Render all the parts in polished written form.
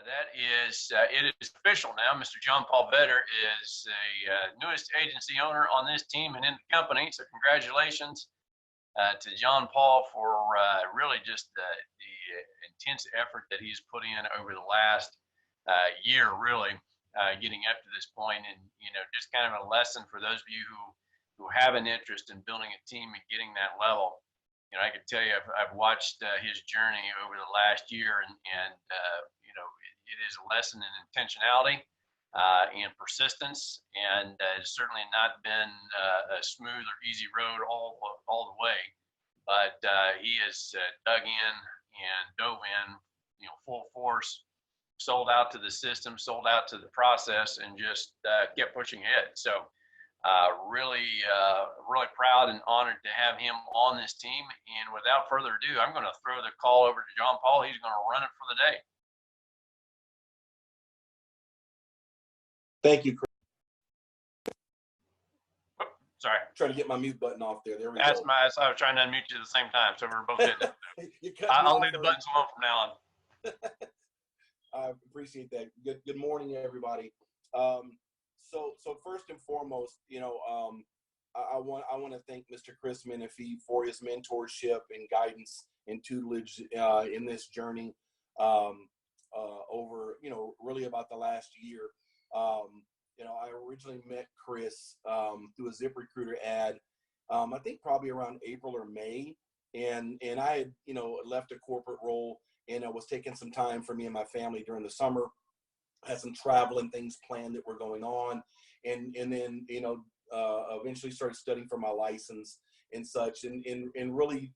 It is official now. Mr. John Paul Vetter is the newest agency owner on this team and in the company. So congratulations to John Paul for really just the intense effort that he's put in over the last year, really getting up to this point. And, just kind of a lesson for those of you who have an interest in building a team and getting that level. I can tell you, I've watched his journey over the last year, and it is a lesson in intentionality and persistence, and it's certainly not been a smooth or easy road all the way. But he has dug in and dove in, full force, sold out to the system, sold out to the process, and just kept pushing ahead. So. Really proud and honored to have him on this team. And without further ado, I'm going to throw the call over to John Paul. He's going to run it for the day. Thank you, Chris. Oh, sorry. Trying to get my mute button off there. There we go. I was trying to unmute you at the same time, so we're both hitting it. I'll leave the buttons alone from now on. I appreciate that. Good morning, everybody. So first and foremost, I want to thank Mr. Chris Menefee for his mentorship and guidance and tutelage in this journey over, really about the last year. I originally met Chris through a ZipRecruiter ad, I think probably around April or May, and I had, left a corporate role and I was taking some time for me and my family during the summer. Had some travel and things planned that were going on, and then eventually started studying for my license and such, and really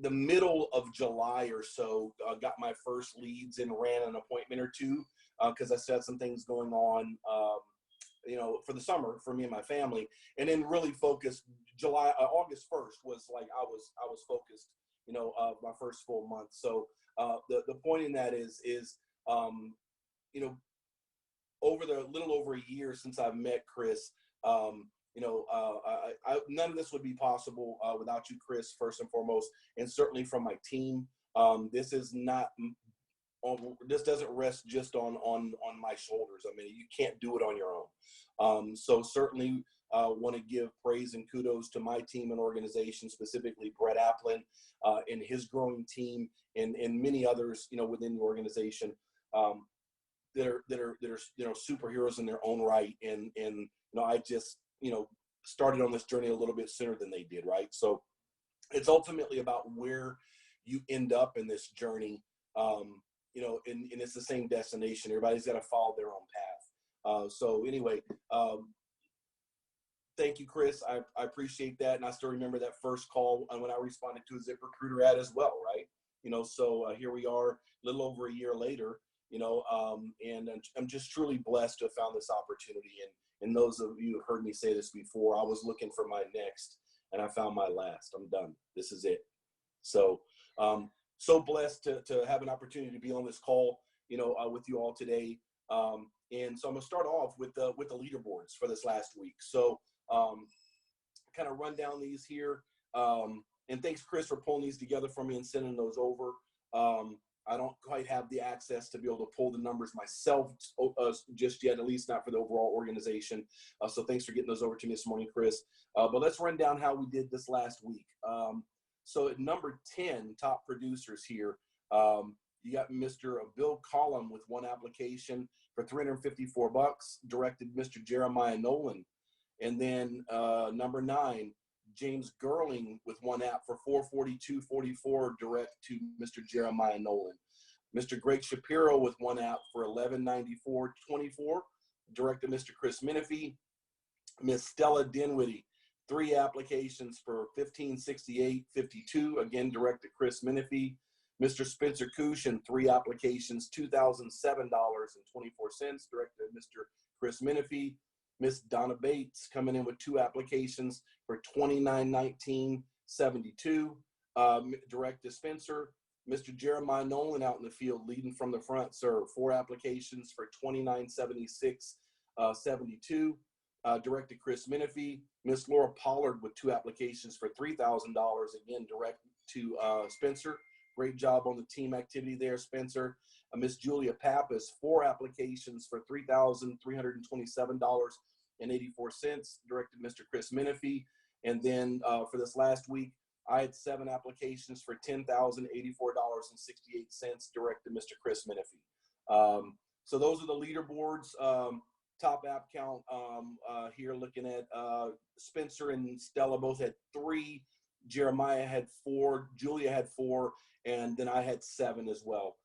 the middle of July or so got my first leads and ran an appointment or two because I still had some things going on for the summer for me and my family, and then really focused. August 1st was like I was focused my first full month. So the point in that is over the little over a year since I've met Chris, none of this would be possible without you, Chris, first and foremost, and certainly from my team. This doesn't rest just on my shoulders. I mean, you can't do it on your own. So certainly want to give praise and kudos to my team and organization, specifically Brett Applin and his growing team, and many others, within the organization. That are superheroes in their own right, and I just started on this journey a little bit sooner than they did, right? So it's ultimately about where you end up in this journey, and it's the same destination. Everybody's got to follow their own path. So anyway, thank you, Chris. I appreciate that, and I still remember that first call when I responded to a ZipRecruiter ad as well, right? So here we are, a little over a year later. And I'm just truly blessed to have found this opportunity. And those of you who heard me say this before, I was looking for my next, and I found my last. I'm done. This is it. So, so blessed to have an opportunity to be on this call, with you all today. And so I'm gonna start off with the leaderboards for this last week. So, kind of run down these here. And thanks, Chris, for pulling these together for me and sending those over. I don't quite have the access to be able to pull the numbers myself just yet, at least not for the overall organization. So thanks for getting those over to me this morning, Chris. But let's run down how we did this last week. So at number 10, top producers here, you got Mr. Bill Collum with one application for $354, directed Mr. Jeremiah Nolan. And then number 9, James Gerling with one app for $442.44, direct to Mr. Jeremiah Nolan. Mr. Greg Shapiro with one app for $1194.24, direct to Mr. Chris Menefee. Miss Stella Dinwiddie, 3 applications for $1568.52, again direct to Chris Menefee. Mr. Spencer Cushion, 3 applications, $2,007.24, direct to Mr. Chris Menefee. Miss Donna Bates coming in with 2 applications for $2919.72, direct to Spencer. Mr. Jeremiah Nolan out in the field, leading from the front, sir. 4 applications for $2976.72, direct to Chris Menefee. Miss Laura Pollard with 2 applications for $3,000, again direct to Spencer. Great job on the team activity there, Spencer. Miss Julia Pappas, 4 applications for $3,327.84, directed Mr. Chris Menifee. And then for this last week, I had 7 applications for $10,084.68, directed Mr. Chris Menifee. So those are the leaderboards. Top app count here, looking at Spencer and Stella both had 3. Jeremiah had 4. Julia had 4. And then I had 7 as well.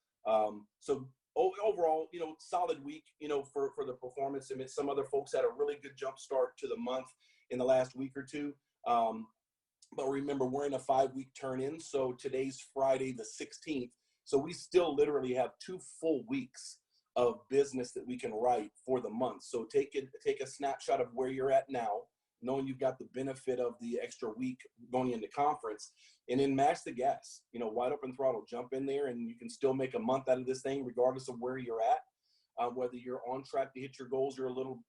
So overall, solid week, for the performance. I mean, some other folks had a really good jump start to the month in the last week or two. But remember, we're in a 5-week turn-in. So today's Friday the 16th. So we still literally have 2 full weeks of business that we can write for the month. So take a snapshot of where you're at now, knowing you've got the benefit of the extra week going into conference, and then match the gas, wide open throttle, jump in there, and you can still make a month out of this thing regardless of where you're at. Whether you're on track to hit your goals, you're a little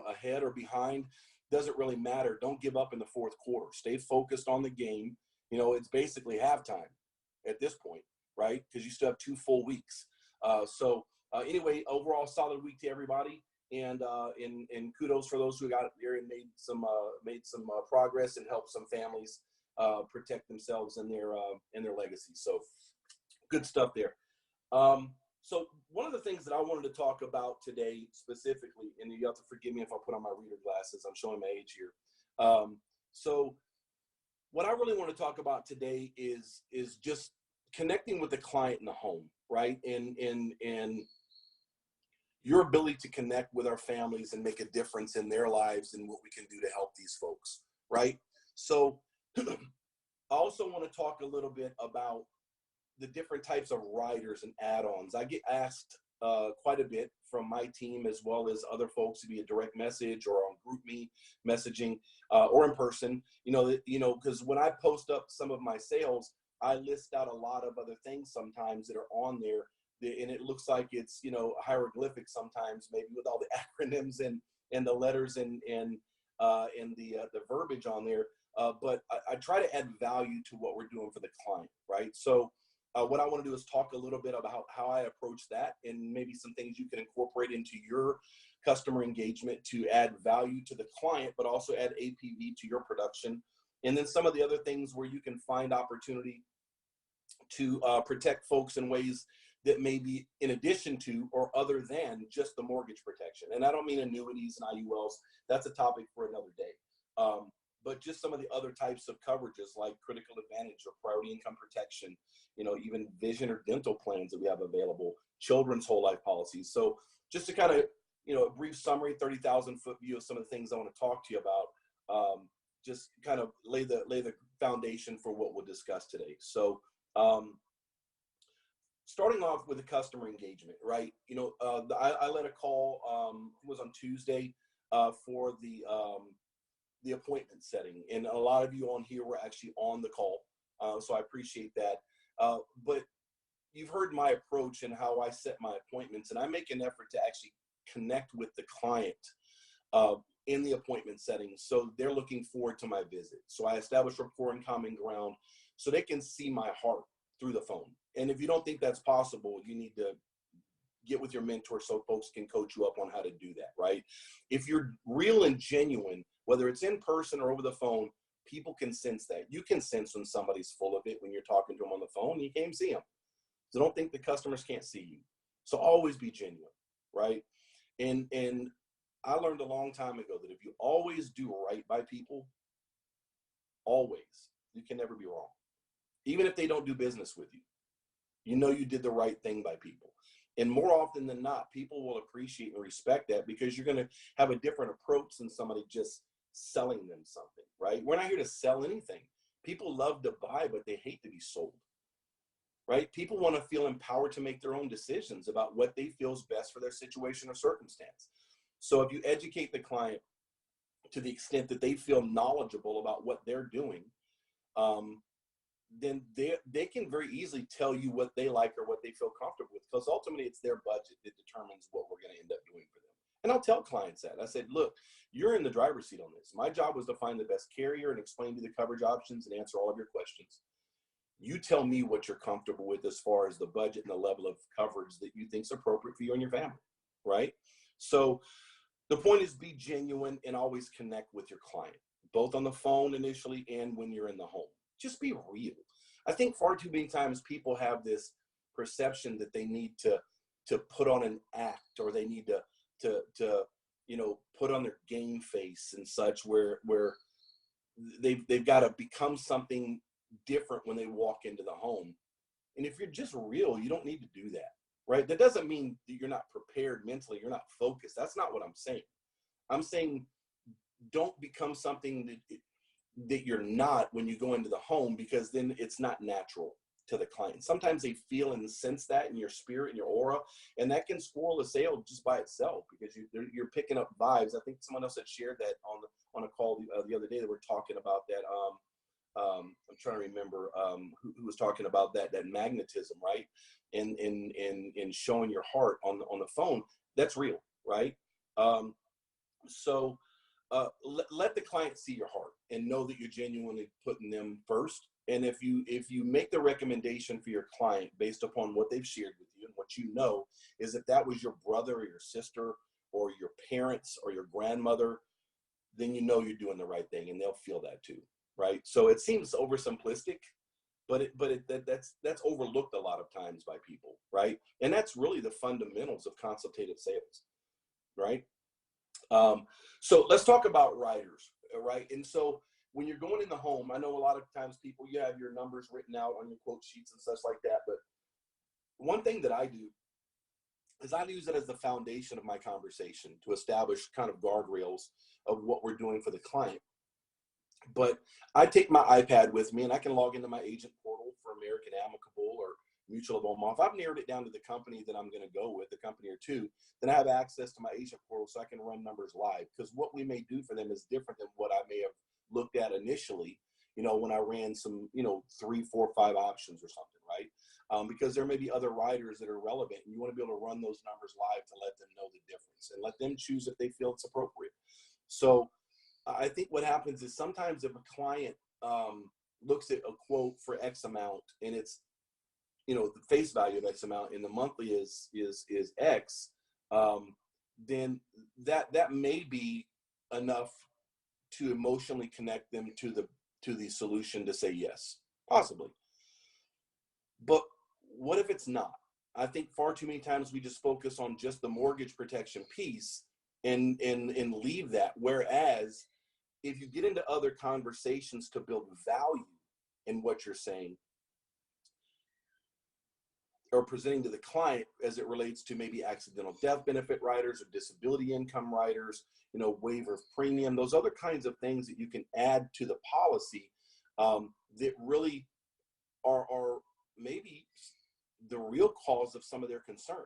ahead or behind, doesn't really matter. Don't give up in the fourth quarter. Stay focused on the game. It's basically halftime at this point, right? Because you still have 2 full weeks. Anyway, overall solid week to everybody, and kudos for those who got there and made some progress and helped some families protect themselves and their legacy. So good stuff there. So one of the things that I wanted to talk about today specifically, and you have to forgive me if I put on my reader glasses, I'm showing my age here. So what I really want to talk about today is just connecting with the client in the home, right? And your ability to connect with our families and make a difference in their lives and what we can do to help these folks, right? So I also want to talk a little bit about the different types of riders and add-ons. I get asked quite a bit from my team as well as other folks via direct message or on GroupMe messaging or in person, because when I post up some of my sales, I list out a lot of other things sometimes that are on there, and it looks like it's, hieroglyphics sometimes, maybe with all the acronyms and the letters and the verbiage on there. But I try to add value to what we're doing for the client, right? So what I want to do is talk a little bit about how I approach that and maybe some things you can incorporate into your customer engagement to add value to the client, but also add APV to your production. And then some of the other things where you can find opportunity to protect folks in ways that may be in addition to or other than just the mortgage protection. And I don't mean annuities and IULs. That's a topic for another day. But just some of the other types of coverages like critical advantage or priority income protection, even vision or dental plans that we have available, children's whole life policies. So just to kind of, a brief summary, 30,000 foot view of some of the things I want to talk to you about, just kind of lay the foundation for what we'll discuss today. So starting off with the customer engagement, right? I led a call, it was on Tuesday for the appointment setting. And a lot of you on here were actually on the call. So I appreciate that. But you've heard my approach and how I set my appointments, and I make an effort to actually connect with the client in the appointment setting. So they're looking forward to my visit. So I establish rapport and common ground so they can see my heart through the phone. And if you don't think that's possible, you need to get with your mentor so folks can coach you up on how to do that, right? If you're real and genuine, whether it's in person or over the phone, people can sense that. You can sense when somebody's full of it when you're talking to them on the phone. You can't even see them. So don't think the customers can't see you. So always be genuine, right? And I learned a long time ago that if you always do right by people, always, you can never be wrong. Even if they don't do business with you, you did the right thing by people. And more often than not, people will appreciate and respect that because you're going to have a different approach than somebody just selling them something, right? We're not here to sell anything. People love to buy, but they hate to be sold, right? People want to feel empowered to make their own decisions about what they feel is best for their situation or circumstance. So if you educate the client to the extent that they feel knowledgeable about what they're doing, then they can very easily tell you what they like or what they feel comfortable with, because ultimately it's their budget that determines what we're going to end up doing for them. And I'll tell clients that. I said, look, you're in the driver's seat on this. My job was to find the best carrier and explain to you the coverage options and answer all of your questions. You tell me what you're comfortable with as far as the budget and the level of coverage that you think is appropriate for you and your family, right? So the point is, be genuine and always connect with your client, both on the phone initially and when you're in the home. Just be real. I think far too many times people have this perception that they need to put on an act, or they need to put on their game face and such, where they've got to become something different when they walk into the home. And if you're just real, you don't need to do that, right? That doesn't mean that you're not prepared mentally, you're not focused. That's not what I'm saying. I'm saying don't become something that you're not when you go into the home, because then it's not natural to the client. Sometimes they feel and sense that in your spirit and your aura, and that can spoil a sale just by itself, because you're picking up vibes. I think someone else had shared that on a call the other day that we're talking about that. I'm trying to remember who was talking about that magnetism, right? And showing your heart on the phone. That's real, right? So let the client see your heart and know that you're genuinely putting them first. And if you make the recommendation for your client based upon what they've shared with you, and what you know is that was your brother or your sister or your parents or your grandmother, then you know you're doing the right thing, and they'll feel that too, right? So it seems oversimplistic, but that's overlooked a lot of times by people, right? And that's really the fundamentals of consultative sales, right? So let's talk about riders, right? And so when you're going in the home, I know a lot of times people, you have your numbers written out on your quote sheets and such like that. But one thing that I do is I use it as the foundation of my conversation to establish kind of guardrails of what we're doing for the client. But I take my iPad with me, and I can log into my agent portal for American Amicable or Mutual of Omaha. If I've narrowed it down to the company that I'm going to go with, a company or two, then I have access to my agent portal so I can run numbers live. Because what we may do for them is different than what I may have looked at initially, when I ran some, 3, 4, 5 options or something, right? Because there may be other riders that are relevant, and you want to be able to run those numbers live to let them know the difference and let them choose if they feel it's appropriate. So I think what happens is sometimes if a client looks at a quote for X amount, and it's, the face value of X amount, and the monthly is X, then that may be enough to emotionally connect them to the solution to say yes, possibly. But what if it's not? I think far too many times we just focus on just the mortgage protection piece and leave that. Whereas if you get into other conversations to build value in what you're saying or presenting to the client as it relates to maybe accidental death benefit riders or disability income riders, waiver of premium, those other kinds of things that you can add to the policy that really are maybe the real cause of some of their concern.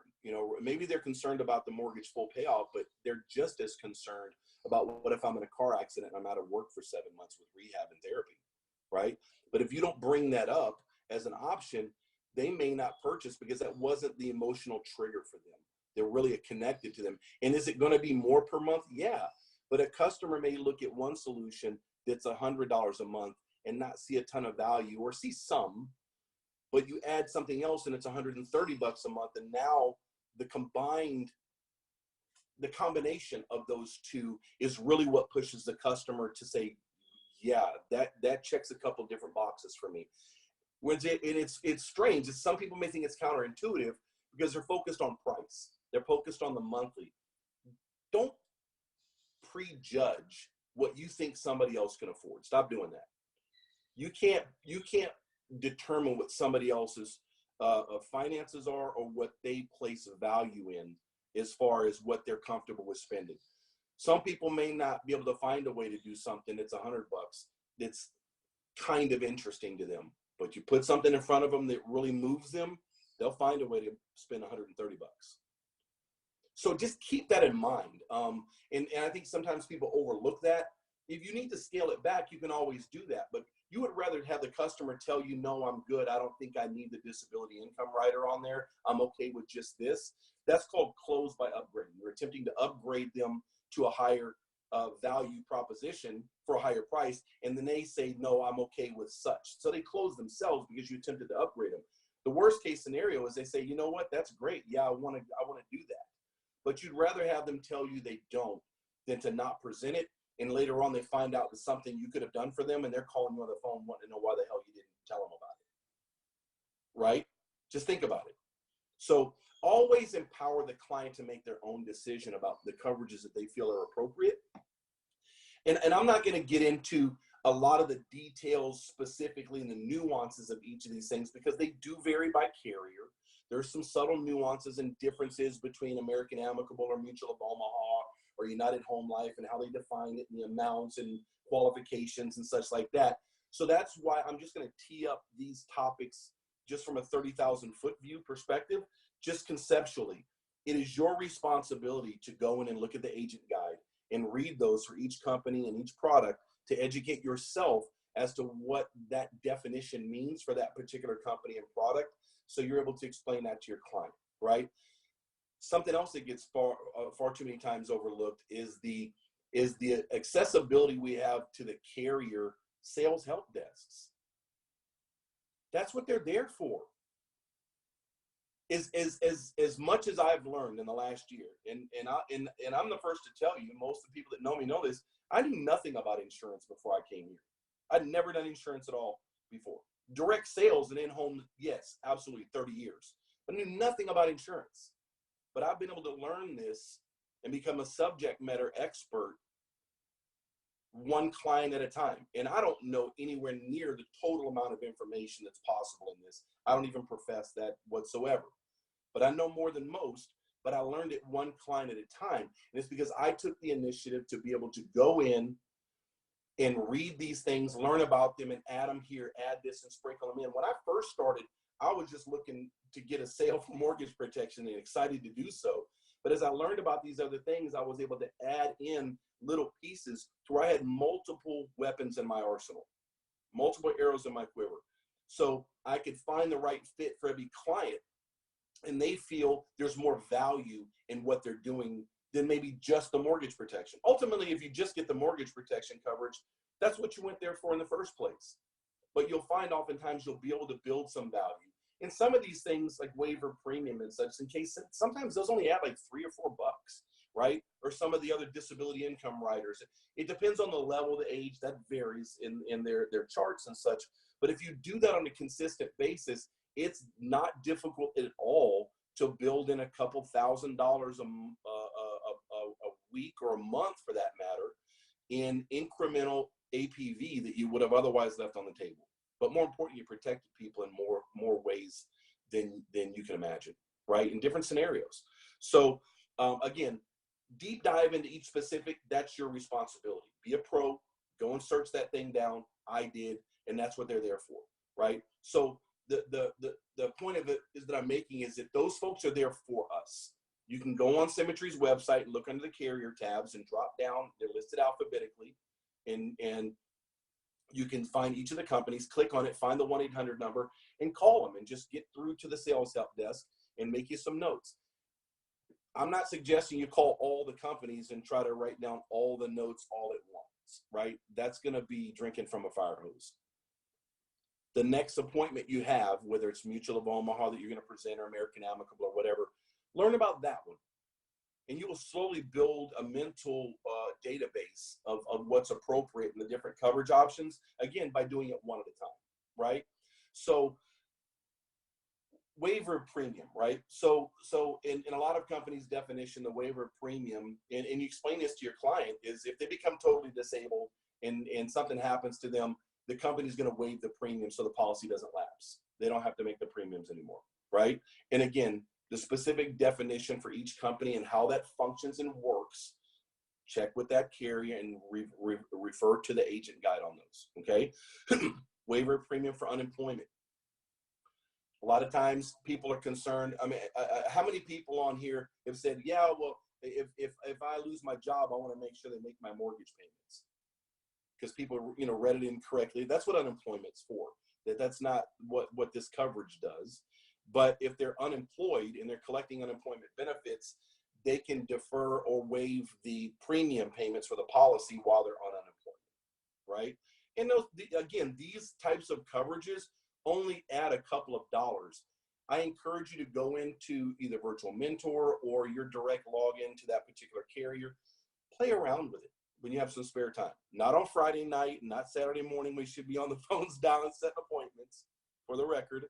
Maybe they're concerned about the mortgage full payoff, but they're just as concerned about what if I'm in a car accident and I'm out of work for 7 months with rehab and therapy, right? But if you don't bring that up as an option, they may not purchase because that wasn't the emotional trigger for them. They're really connected to them. And is it going to be more per month? Yeah. But a customer may look at one solution that's $100 a month and not see a ton of value, or see some, but you add something else and it's $130 a month. And now the combination of those two is really what pushes the customer to say, yeah, that checks a couple different boxes for me. It's strange. Some people may think it's counterintuitive because they're focused on price. They're focused on the monthly. Don't prejudge what you think somebody else can afford. Stop doing that. You can't determine what somebody else's finances are or what they place value in as far as what they're comfortable with spending. Some people may not be able to find a way to do something that's $100 that's kind of interesting to them. But you put something in front of them that really moves them, they'll find a way to spend $130. So just keep that in mind. And I think sometimes people overlook that. If you need to scale it back, you can always do that. But you would rather have the customer tell you, no, I'm good. I don't think I need the disability income rider on there. I'm okay with just this. That's called close by upgrading. You're attempting to upgrade them to a higher value proposition for a higher price, and then they say, no, I'm okay with such. So they close themselves because you attempted to upgrade them. The worst case scenario is they say, you know what, that's great. Yeah, I want to do that. But you'd rather have them tell you they don't than to not present it. And later on, they find out it's something you could have done for them, and they're calling you on the phone wanting to know why the hell you didn't tell them about it. Right? Just think about it. So always empower the client to make their own decision about the coverages that they feel are appropriate. And I'm not going to get into a lot of the details specifically and the nuances of each of these things because they do vary by carrier. There's some subtle nuances and differences between American Amicable or Mutual of Omaha or United Home Life and how they define it and the amounts and qualifications and such like that. So that's why I'm just going to tee up these topics just from a 30,000 foot view perspective, just conceptually. It is your responsibility to go in and look at the agent guide and read those for each company and each product to educate yourself as to what that definition means for that particular company and product. So you're able to explain that to your client, right? Something else that gets far too many times overlooked is the accessibility we have to the carrier sales help desks. That's what they're there for. As much as I've learned in the last year, and I'm the first to tell you, most of the people that know me know this, I knew nothing about insurance before I came here. I'd never done insurance at all before. Direct sales and in-home, yes, absolutely, 30 years. But I knew nothing about insurance. But I've been able to learn this and become a subject matter expert one client at a time. And I don't know anywhere near the total amount of information that's possible in this. I don't even profess that whatsoever. But I know more than most, but I learned it one client at a time. And it's because I took the initiative to be able to go in and read these things, learn about them, and add them here, add this, and sprinkle them in. When I first started, I was just looking to get a sale for mortgage protection and excited to do so. But as I learned about these other things, I was able to add in little pieces to where I had multiple weapons in my arsenal, multiple arrows in my quiver. So I could find the right fit for every client, and they feel there's more value in what they're doing than maybe just the mortgage protection. Ultimately, if you just get the mortgage protection coverage, that's what you went there for in the first place. But you'll find oftentimes you'll be able to build some value. And some of these things like waiver premium and such, in case sometimes those only add like $3 or $4, right? Or some of the other disability income riders. It depends on the level, the age, that varies in their charts and such. But if you do that on a consistent basis, it's not difficult at all to build in a couple $1,000 a week or a month for that matter in incremental APV that you would have otherwise left on the table. But more important, you protected people in more ways than you can imagine, right? In different scenarios. So again, deep dive into each specific, that's your responsibility. Be a pro, go and search that thing down. I did, and that's what they're there for, right? So the point of it is that I'm making is that those folks are there for us. You can go on Symmetry's website and look under the carrier tabs and drop down. They're listed alphabetically, and you can find each of the companies, click on it, find the 1-800 number, and call them and just get through to the sales help desk and make you some notes. I'm not suggesting you call all the companies and try to write down all the notes all at once, right? That's going to be drinking from a fire hose. The next appointment you have, whether it's Mutual of Omaha that you're going to present or American Amicable or whatever, learn about that one. And you will slowly build a mental database of what's appropriate in the different coverage options, again, by doing it one at a time, right? So waiver of premium, right? So in a lot of companies' definition, the waiver of premium, and you explain this to your client, is if they become totally disabled and something happens to them, the company's going to waive the premium so the policy doesn't lapse. They don't have to make the premiums anymore, right? And again, the specific definition for each company and how that functions and works, check with that carrier and refer to the agent guide on those, okay? Waiver of premium for unemployment. A lot of times people are concerned. I mean, how many people on here have said, yeah, well, if I lose my job, I want to make sure they make my mortgage payments. Because people, read it incorrectly. That's what unemployment's for. That's not what this coverage does. But if they're unemployed and they're collecting unemployment benefits, they can defer or waive the premium payments for the policy while they're on unemployment, right? And again, these types of coverages only add a couple of dollars. I encourage you to go into either Virtual Mentor or your direct login to that particular carrier. Play around with it when you have some spare time. Not on Friday night, not Saturday morning. We should be on the phones dialing, setting appointments, for the record.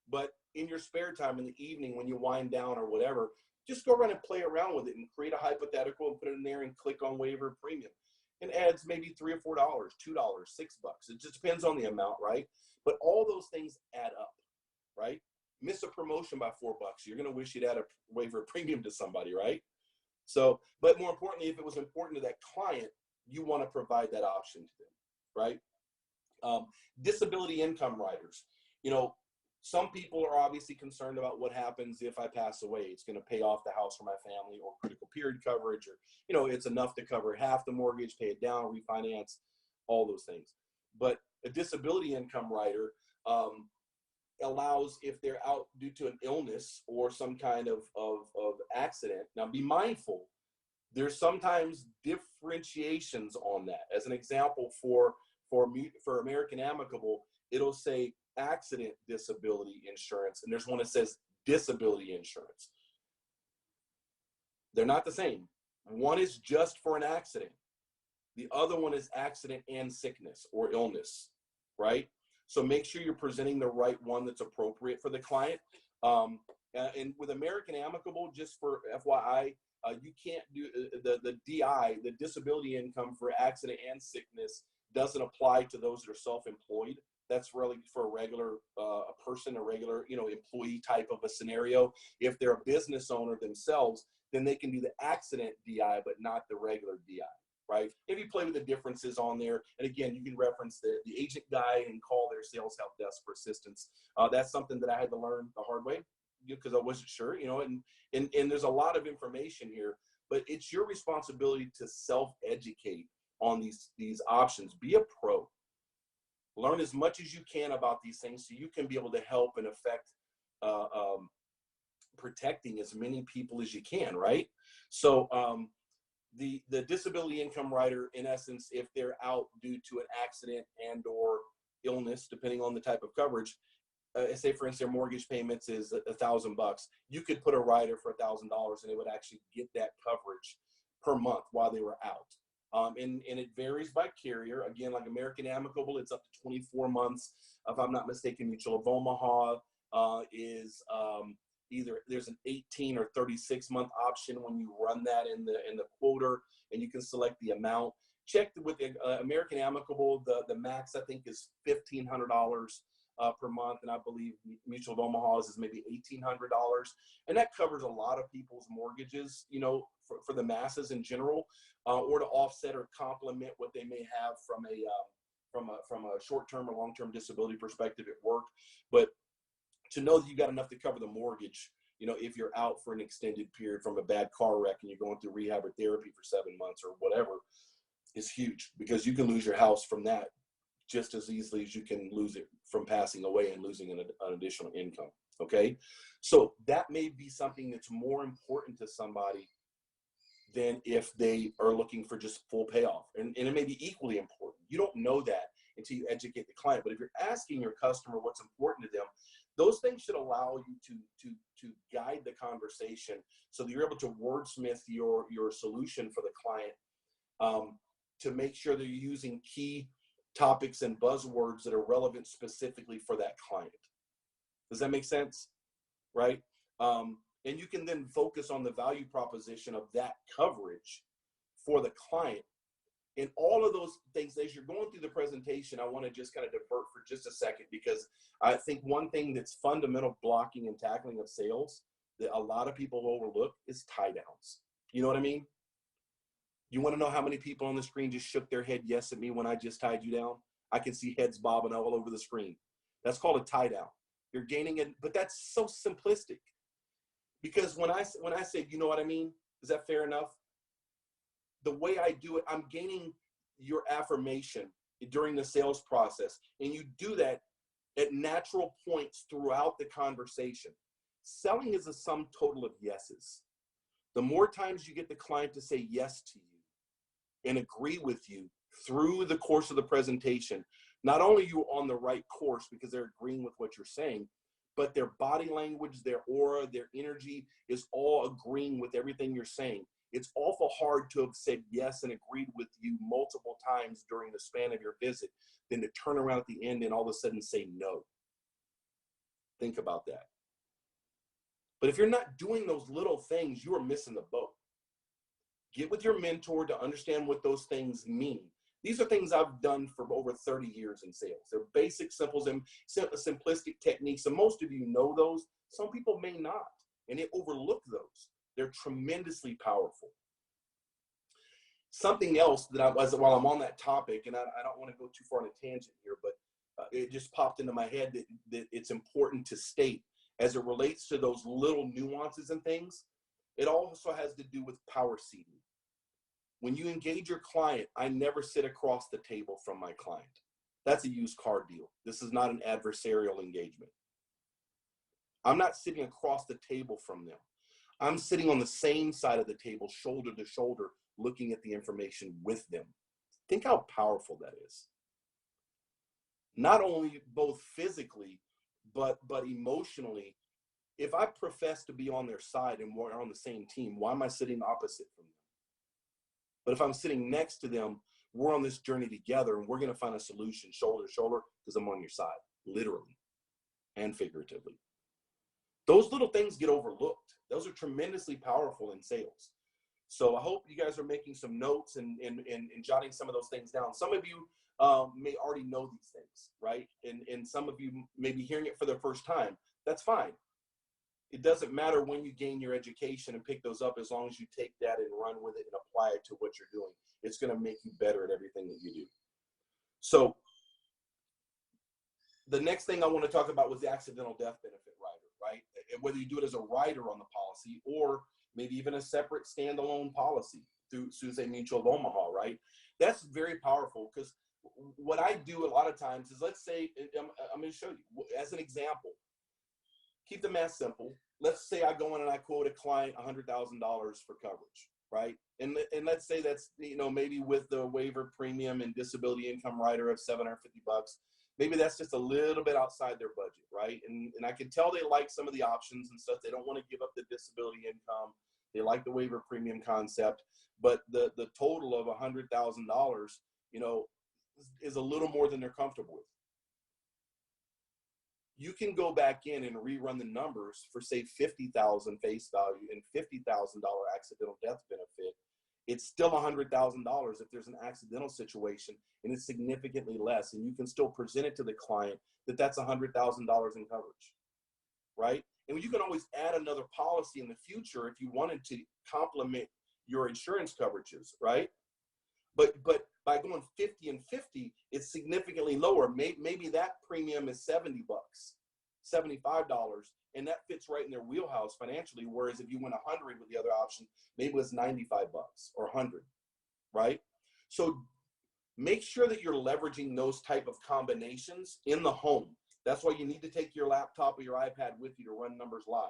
But in your spare time in the evening when you wind down or whatever, just go around and play around with it and create a hypothetical and put it in there and click on waiver premium. And adds maybe $3 or $4, $2, $6. It just depends on the amount, right? But all those things add up, right? Miss a promotion by $4, you're going to wish you'd add a waiver premium to somebody, right? So, but more importantly, if it was important to that client, you want to provide that option to them, right? Disability income riders. You know, some people are obviously concerned about what happens if I pass away. It's going to pay off the house for my family, or critical period coverage, or, you know, it's enough to cover half the mortgage, pay it down, refinance, all those things. But a disability income rider allows, if they're out due to an illness or some kind of accident. Now, be mindful, there's sometimes differentiations on that. As an example, for American Amicable, it'll say accident disability insurance, and there's one that says disability insurance. They're not the same. One is just for an accident. The other one is accident and sickness or illness, right? So make sure you're presenting the right one that's appropriate for the client. And with American Amicable, just for FYI, you can't do the DI, the disability income for accident and sickness, doesn't apply to those that are self-employed. That's really for a regular person, a regular, you know, employee type of a scenario. If they're a business owner themselves, then they can do the accident DI, but not the regular DI, right? If you play with the differences on there, and again, you can reference the agent guy and call their sales help desk for assistance. That's something that I had to learn the hard way because I wasn't sure, you know, and there's a lot of information here, but it's your responsibility to self-educate on these options. Be a pro. Learn as much as you can about these things so you can be able to help and affect protecting as many people as you can, right? So the disability income rider, in essence, if they're out due to an accident and or illness, depending on the type of coverage, say for instance, their mortgage payments is $1,000, you could put a rider for $1,000 and it would actually get that coverage per month while they were out. And it varies by carrier. Again, like American Amicable, it's up to 24 months. If I'm not mistaken, Mutual of Omaha is either there's an 18 or 36 month option when you run that in the quoter, and you can select the amount. Check with American Amicable, the max I think is $1,500 per month, and I believe Mutual of Omaha's is maybe $1,800, and that covers a lot of people's mortgages, you know, for the masses in general, or to offset or complement what they may have from a short-term or long-term disability perspective at work. But to know that you got enough to cover the mortgage, you know, if you're out for an extended period from a bad car wreck and you're going through rehab or therapy for 7 months or whatever, is huge, because you can lose your house from that just as easily as you can lose it from passing away and losing an additional income. Okay, so that may be something that's more important to somebody than if they are looking for just full payoff, and it may be equally important. You don't know that until you educate the client. But if you're asking your customer what's important to them, those things should allow you to guide the conversation so that you're able to wordsmith your solution for the client, to make sure that you're using key topics and buzzwords that are relevant specifically for that client. Does that make sense? Right? And you can then focus on the value proposition of that coverage for the client. And all of those things, as you're going through the presentation, I want to just kind of divert for just a second, because I think one thing that's fundamental blocking and tackling of sales that a lot of people overlook is tie downs. You know what I mean? You want to know how many people on the screen just shook their head yes at me when I just tied you down? I can see heads bobbing all over the screen. That's called a tie down. You're gaining it, but that's so simplistic. Because when I say, you know what I mean, is that fair enough? The way I do it, I'm gaining your affirmation during the sales process. And you do that at natural points throughout the conversation. Selling is a sum total of yeses. The more times you get the client to say yes to you and agree with you through the course of the presentation, not only are you on the right course because they're agreeing with what you're saying, but their body language, their aura, their energy is all agreeing with everything you're saying. It's awful hard to have said yes and agreed with you multiple times during the span of your visit than to turn around at the end and all of a sudden say no. Think about that. But if you're not doing those little things, you are missing the boat. Get with your mentor to understand what those things mean. These are things I've done for over 30 years in sales. They're basic, simple, and simplistic techniques, and most of you know those. Some people may not, and they overlook those. They're tremendously powerful. Something else that while I'm on that topic, and I don't want to go too far on a tangent here, but it just popped into my head that it's important to state as it relates to those little nuances and things. It also has to do with power seating. When you engage your client, I never sit across the table from my client. That's a used car deal. This is not an adversarial engagement. I'm not sitting across the table from them. I'm sitting on the same side of the table, shoulder to shoulder, looking at the information with them. Think how powerful that is. Not only both physically, but emotionally. If I profess to be on their side and we're on the same team, why am I sitting opposite from them? But if I'm sitting next to them, we're on this journey together and we're going to find a solution shoulder to shoulder because I'm on your side, literally and figuratively. Those little things get overlooked. Those are tremendously powerful in sales. So I hope you guys are making some notes and jotting some of those things down. Some of you may already know these things, right? And some of you may be hearing it for the first time. That's fine. It doesn't matter when you gain your education and pick those up, as long as you take that and run with it and apply it to what you're doing. It's going to make you better at everything that you do. So the next thing I want to talk about was the accidental death benefit rider, right? And whether you do it as a rider on the policy or maybe even a separate standalone policy through SUSE Mutual of Omaha, right? That's very powerful because what I do a lot of times is, let's say, I'm going to show you as an example. Keep the math simple. Let's say I go in and I quote a client $100,000 for coverage, right? And let's say that's, maybe with the waiver premium and disability income rider of $750. Maybe that's just a little bit outside their budget, right? And I can tell they like some of the options and stuff. They don't want to give up the disability income. They like the waiver premium concept, but the total of $100,000, is a little more than they're comfortable with. You can go back in and rerun the numbers for, say, $50,000 face value and $50,000 accidental death benefit. It's still $100,000 if there's an accidental situation, and it's significantly less. And you can still present it to the client that that's $100,000 in coverage, right? And you can always add another policy in the future if you wanted to complement your insurance coverages, right? But by going 50 and 50, it's significantly lower. Maybe that premium is $70, $75, and that fits right in their wheelhouse financially. Whereas if you went 100 with the other option, maybe it was $95 or 100, right? So make sure that you're leveraging those type of combinations in the home. That's why you need to take your laptop or your iPad with you to run numbers live,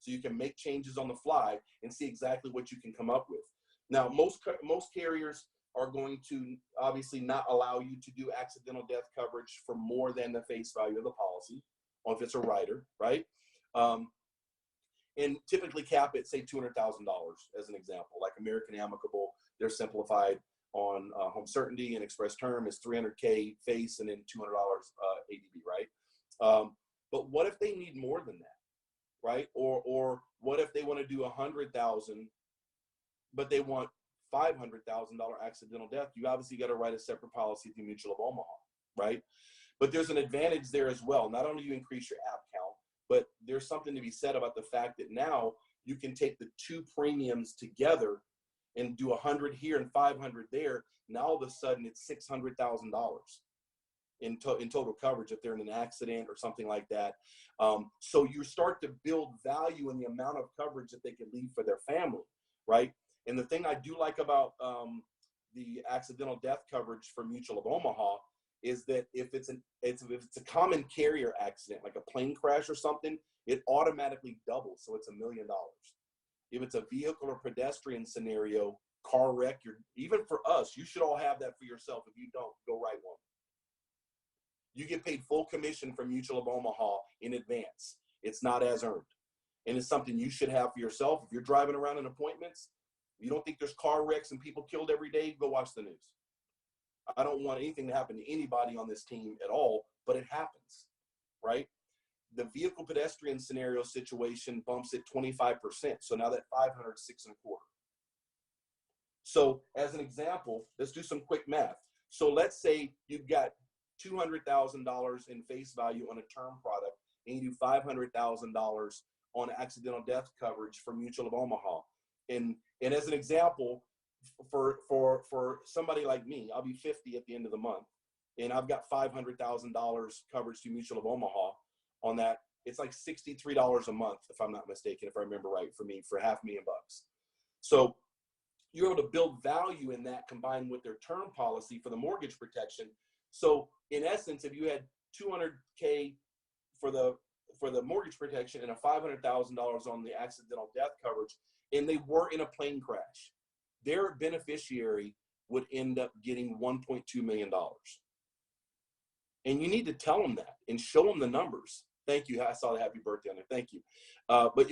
so you can make changes on the fly and see exactly what you can come up with. Now, most carriers are going to obviously not allow you to do accidental death coverage for more than the face value of the policy, or if it's a rider, right? And typically cap it, say, $200,000 as an example. Like American Amicable, they're simplified on home certainty, and Express Term is $300K face and then $200 ADB, right? But what if they need more than that, right? Or what if they want to do $100,000, but they want $500,000 accidental death? You obviously got to write a separate policy through Mutual of Omaha, right? But there's an advantage there as well. Not only do you increase your app count, but there's something to be said about the fact that now you can take the two premiums together and do 100 here and 500 there. Now all of a sudden it's $600,000 in total coverage if they're in an accident or something like that. So you start to build value in the amount of coverage that they can leave for their family, right? And the thing I do like about the accidental death coverage for Mutual of Omaha is that if it's a common carrier accident, like a plane crash or something, it automatically doubles. So it's $1 million. If it's a vehicle or pedestrian scenario, car wreck, even for us, you should all have that for yourself. If you don't, go write one. You get paid full commission from Mutual of Omaha in advance. It's not as earned. And it's something you should have for yourself. If you're driving around in appointments, you don't think there's car wrecks and people killed every day, go watch the news. I don't want anything to happen to anybody on this team at all, but it happens, right? The vehicle pedestrian scenario situation bumps it 25%. So now that 500 is 6.25. So as an example, let's do some quick math. So let's say you've got $200,000 in face value on a term product, and you do $500,000 on accidental death coverage for Mutual of Omaha. And as an example, for somebody like me, I'll be 50 at the end of the month, and I've got $500,000 coverage to Mutual of Omaha on that. It's like $63 a month, if I'm not mistaken, if I remember right, for me, for $500,000. So you're able to build value in that combined with their term policy for the mortgage protection. So in essence, if you had $200K for the mortgage protection and a $500,000 on the accidental death coverage, and they were in a plane crash, their beneficiary would end up getting $1.2 million. And you need to tell them that and show them the numbers. Thank you. I saw the happy birthday on there. Thank you. But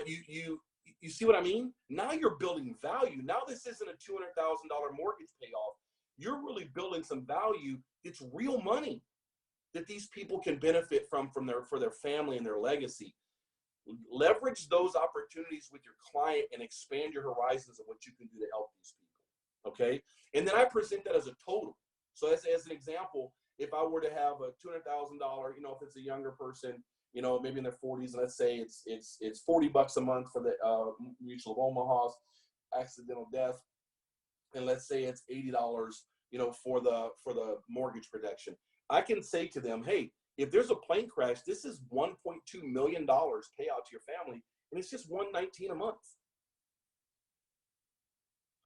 you see what I mean? Now you're building value. Now this isn't a $200,000 mortgage payoff. You're really building some value. It's real money that these people can benefit from for their family and their legacy. Leverage those opportunities with your client and expand your horizons of what you can do to help these people. Okay. And then I present that as a total. So as an example, if I were to have a $200,000, if it's a younger person, maybe in their 40s, and let's say it's $40 a month for the Mutual of Omaha's accidental death, and let's say it's $80, for the mortgage protection. I can say to them, hey, if there's a plane crash, this is $1.2 million payout to your family, and it's just $119 a month.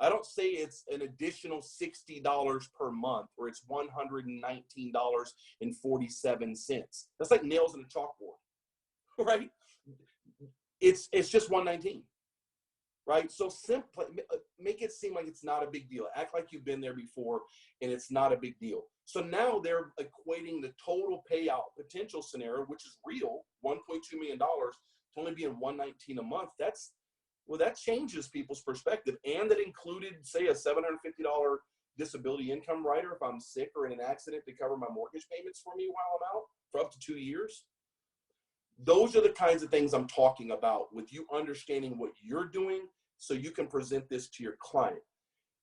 I don't say it's an additional $60 per month, or it's $119.47. That's like nails in a chalkboard, right? It's just $119, right? So simply make it seem like it's not a big deal. Act like you've been there before, and it's not a big deal. So now they're equating the total payout potential scenario, which is real, $1.2 million, to only being $119 a month. That changes people's perspective. And that included, say, a $750 disability income rider if I'm sick or in an accident to cover my mortgage payments for me while I'm out for up to 2 years. Those are the kinds of things I'm talking about, with you understanding what you're doing so you can present this to your client.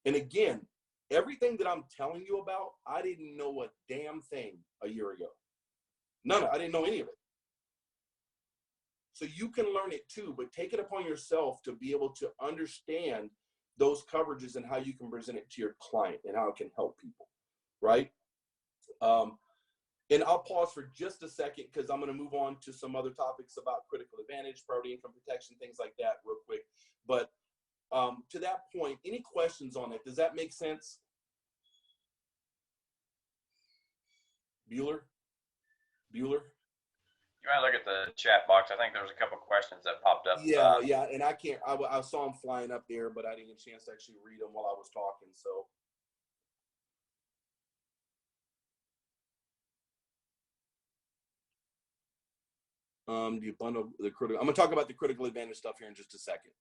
And again, everything that I'm telling you about, I didn't know a damn thing a year ago. I didn't know any of it. So you can learn it too, but take it upon yourself to be able to understand those coverages and how you can present it to your client and how it can help people, right? And I'll pause for just a second because I'm going to move on to some other topics about critical advantage, priority income protection, things like that real quick. But to that point, any questions on it? Does that make sense? Bueller? You might look at the chat box. I think there was a couple questions that popped up. Yeah, and I saw them flying up there, but I didn't get a chance to actually read them while I was talking, so. Do you bundle the critical? I'm gonna talk about the critical advantage stuff here in just a second,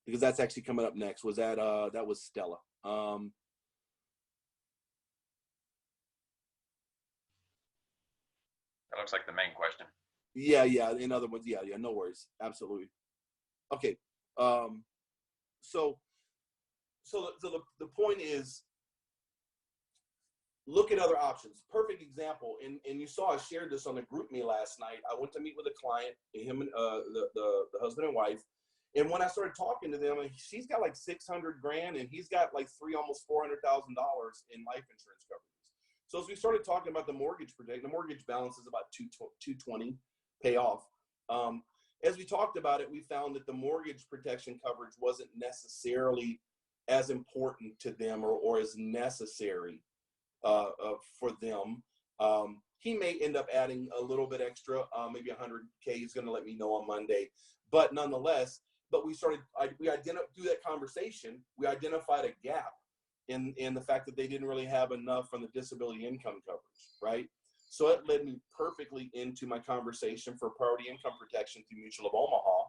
because that's actually coming up next. Was that was Stella? That looks like the main question. Yeah. In other words, yeah. No worries. Absolutely. Okay. So the point is, look at other options. Perfect example. And you saw I shared this on the group me last night. I went to meet with a client, him and the husband and wife. And when I started talking to them, she's got like $600,000 and he's got like almost $400,000 in life insurance coverage. So as we started talking about the mortgage protection, the mortgage balance is about $220 pay off. As we talked about it, we found that the mortgage protection coverage wasn't necessarily as important to them or as necessary for them. He may end up adding a little bit extra, maybe 100K. He's going to let me know on Monday. But nonetheless, we identified through that conversation, we identified a gap in the fact that they didn't really have enough from the disability income coverage, right? So it led me perfectly into my conversation for priority income protection through Mutual of Omaha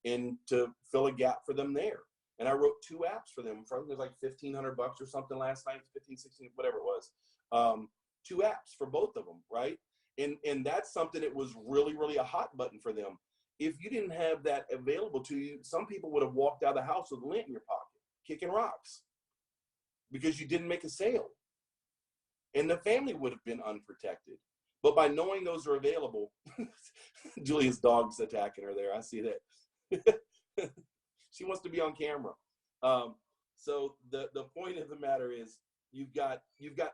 and to fill a gap for them there. And I wrote 2 apps for them. I think it was like $1,500 or something last night, 15, 16, whatever it was. 2 apps for both of them, right? And that's something that was really, really a hot button for them. If you didn't have that available to you, some people would have walked out of the house with lint in your pocket, kicking rocks, because you didn't make a sale. And the family would have been unprotected. But by knowing those are available, Julia's dog's attacking her there. I see that. She wants to be on camera. So the point of the matter is, you've got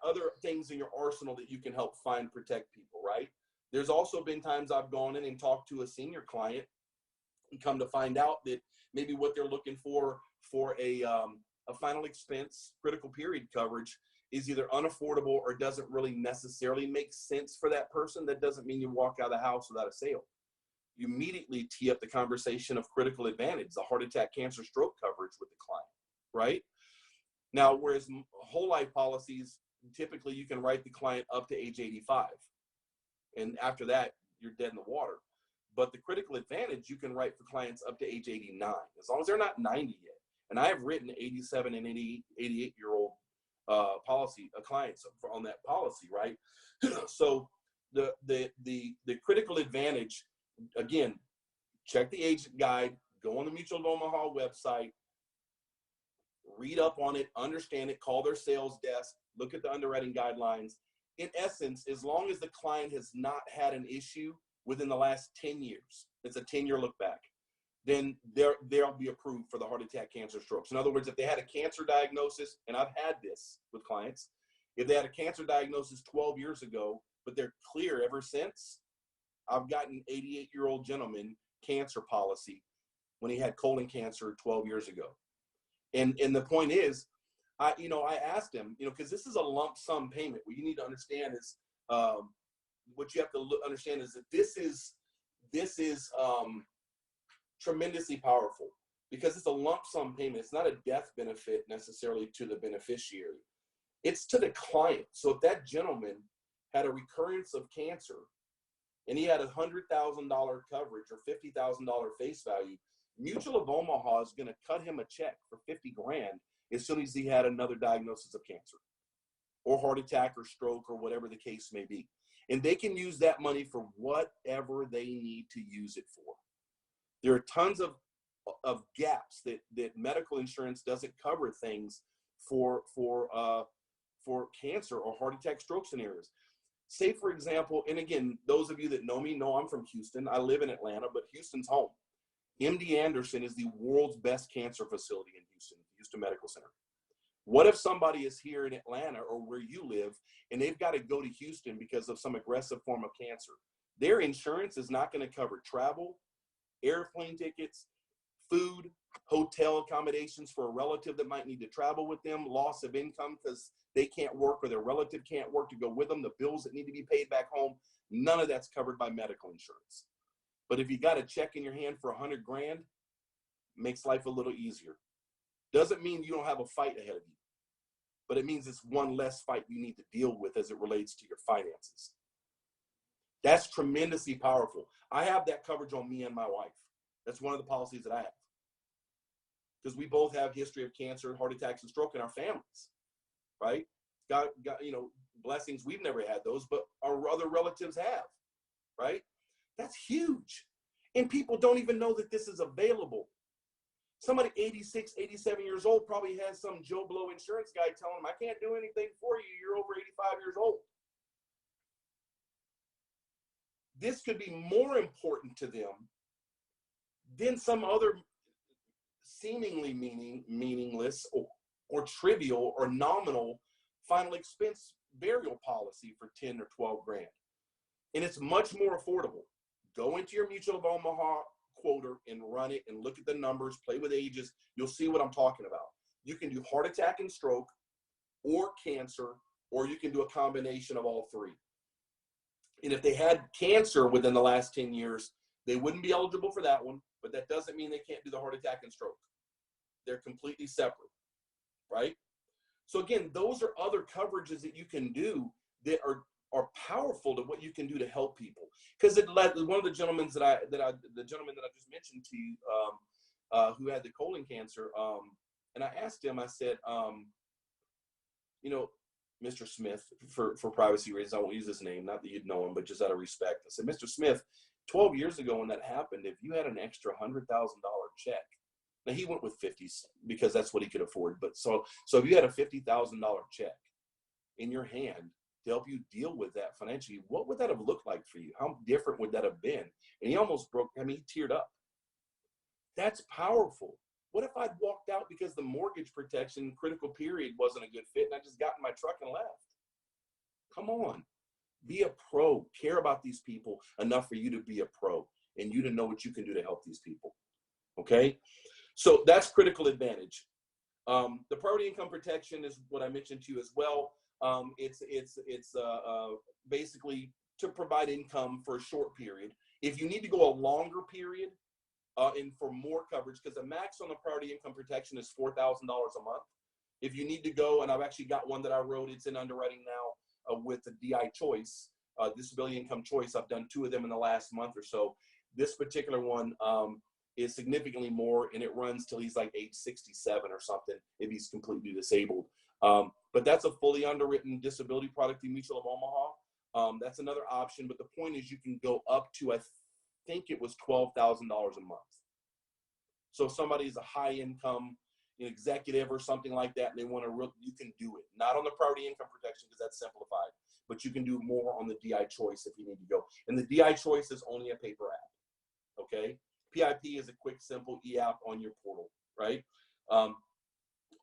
other things in your arsenal that you can help find, protect people, right? There's also been times I've gone in and talked to a senior client and come to find out that maybe what they're looking for a final expense critical period coverage is either unaffordable or doesn't really necessarily make sense for that person. That doesn't mean you walk out of the house without a sale. You immediately tee up the conversation of critical advantage, the heart attack, cancer, stroke coverage with the client, right? Now, whereas whole life policies, typically you can write the client up to age 85. And after that, you're dead in the water. But the critical advantage, you can write for clients up to age 89, as long as they're not 90 yet. And I have written 87 and 88-year-old clients on that policy, right? So the critical advantage, again, check the agent guide, go on the Mutual of Omaha website, read up on it, understand it, call their sales desk, look at the underwriting guidelines. In essence, as long as the client has not had an issue within the last 10 years, it's a 10-year look back, then they'll be approved for the heart attack, cancer, strokes. In other words, if they had a cancer diagnosis, and I've had this with clients, if they had a cancer diagnosis 12 years ago, but they're clear ever since, I've gotten 88-year-old gentleman cancer policy when he had colon cancer 12 years ago. And the point is, I asked him, because this is a lump sum payment. What you need to understand is, what you have to understand is that this is tremendously powerful, because it's a lump sum payment. It's not a death benefit necessarily to the beneficiary. It's to the client. So if that gentleman had a recurrence of cancer and he had $100,000 coverage or $50,000 face value, Mutual of Omaha is going to cut him a check for $50,000 as soon as he had another diagnosis of cancer or heart attack or stroke or whatever the case may be. And they can use that money for whatever they need to use it for. There are tons of gaps that medical insurance doesn't cover things for cancer or heart attack, stroke scenarios. Say, for example, and again, those of you that know me know I'm from Houston. I live in Atlanta, but Houston's home. MD Anderson is the world's best cancer facility in Houston Medical Center. What if somebody is here in Atlanta or where you live and they've got to go to Houston because of some aggressive form of cancer? Their insurance is not going to cover travel, airplane tickets, food, hotel accommodations for a relative that might need to travel with them, loss of income because they can't work or their relative can't work to go with them, the bills that need to be paid back home. None of that's covered by medical insurance. But if you got a check in your hand for $100,000, makes life a little easier. Doesn't mean you don't have a fight ahead of you, but it means it's one less fight you need to deal with as it relates to your finances. That's tremendously powerful. I have that coverage on me and my wife. That's one of the policies that I have, because we both have history of cancer, heart attacks, and stroke in our families, right? Got blessings. We've never had those, but our other relatives have, right? That's huge. And people don't even know that this is available. Somebody 86, 87 years old probably has some Joe Blow insurance guy telling them, I can't do anything for you. You're over 85 years old. This could be more important to them than some other seemingly meaningless or trivial or nominal final expense burial policy for 10 or 12 grand. And it's much more affordable. Go into your Mutual of Omaha quoter and run it and look at the numbers, play with ages. You'll see what I'm talking about. You can do heart attack and stroke or cancer, or you can do a combination of all three. And if they had cancer within the last 10 years, they wouldn't be eligible for that one, but that doesn't mean they can't do the heart attack and stroke. They're completely separate, right? So again, those are other coverages that you can do that are powerful to what you can do to help people. Because one of the gentlemen that I just mentioned to you, who had the colon cancer, and I asked him, I said, you know, Mr. Smith, for privacy reasons, I won't use his name, not that you'd know him, but just out of respect. I said, Mr. Smith, 12 years ago when that happened, if you had an extra $100,000 check, now he went with 50 because that's what he could afford. But so if you had a $50,000 check in your hand to help you deal with that financially, what would that have looked like for you? How different would that have been? And he almost broke, I mean, he teared up. That's powerful. What if I'd walked out because the mortgage protection critical period wasn't a good fit and I just got in my truck and left? Come on, be a pro, care about these people enough for you to be a pro and you to know what you can do to help these people, okay? So that's critical advantage. The priority income protection is what I mentioned to you as well. It's basically to provide income for a short period. If you need to go a longer period, and for more coverage, because the max on the priority income protection is $4,000 a month. If you need to go, and I've actually got one that I wrote, it's in underwriting now with the DI Choice, Disability Income Choice. I've done 2 of them in the last month or so. This particular one is significantly more, and it runs till he's like age 67 or something if he's completely disabled. But that's a fully underwritten disability product through Mutual of Omaha. That's another option, but the point is you can go up to, I think it was $12,000 a month. So if somebody's a high income executive or something like that, and they want to, you can do it. Not on the priority income protection because that's simplified, but you can do more on the DI Choice if you need to go. And the DI Choice is only a paper app, okay? PIP is a quick, simple e-app on your portal, right?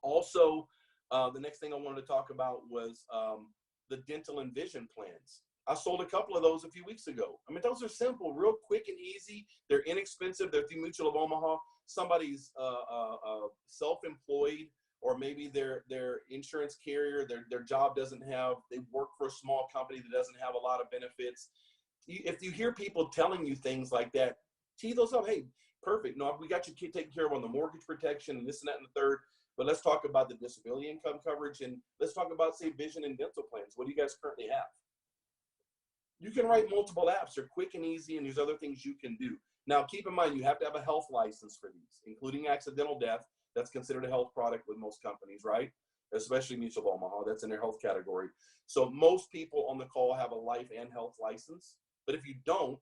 Also, the next thing I wanted to talk about was the dental and vision plans. I sold a couple of those a few weeks ago. I mean, those are simple, real quick and easy. They're inexpensive. They're through Mutual of Omaha. Somebody's self-employed, or maybe their insurance carrier, their job doesn't have, they work for a small company that doesn't have a lot of benefits. If you hear people telling you things like that, tee those up. Hey, perfect. No, we got you taken care of on the mortgage protection and this and that and the third. But let's talk about the disability income coverage, and let's talk about, say, vision and dental plans. What do you guys currently have? You can write multiple apps. They're quick and easy, and there's other things you can do. Now, keep in mind, you have to have a health license for these, including accidental death. That's considered a health product with most companies, right? Especially Mutual of Omaha. That's in their health category. So most people on the call have a life and health license. But if you don't,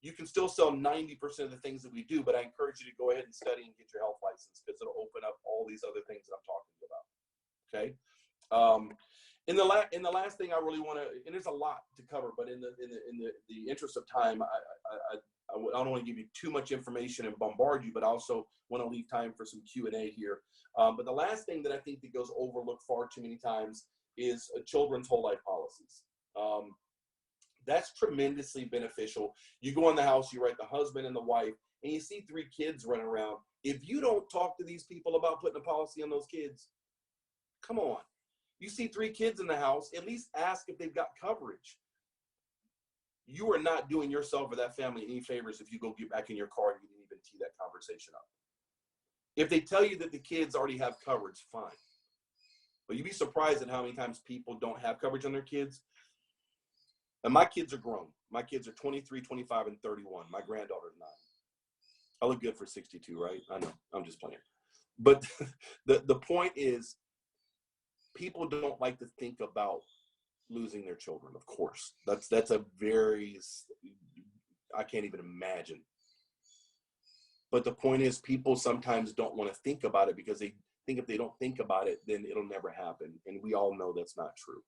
you can still sell 90% of the things that we do, but I encourage you to go ahead and study and get your health license because it'll open up all these other things that I'm talking about, okay? In the last thing I really want to, and there's a lot to cover, but in the interest of time, I don't want to give you too much information and bombard you, but I also want to leave time for some Q&A here. But the last thing that I think that goes overlooked far too many times is children's whole life policies. That's tremendously beneficial. You go in the house, you write the husband and the wife, and you see 3 kids running around. If you don't talk to these people about putting a policy on those kids, come on. You see 3 kids in the house, at least ask if they've got coverage. You are not doing yourself or that family any favors if you go get back in your car and you didn't even tee that conversation up. If they tell you that the kids already have coverage, fine. But you'd be surprised at how many times people don't have coverage on their kids. And my kids are grown. My kids are 23, 25, and 31. My granddaughter's 9. I look good for 62, right? I know, I'm just playing. But the point is, people don't like to think about losing their children, of course. That's a very, I can't even imagine. But the point is, people sometimes don't want to think about it because they think if they don't think about it, then it'll never happen. And we all know that's not true.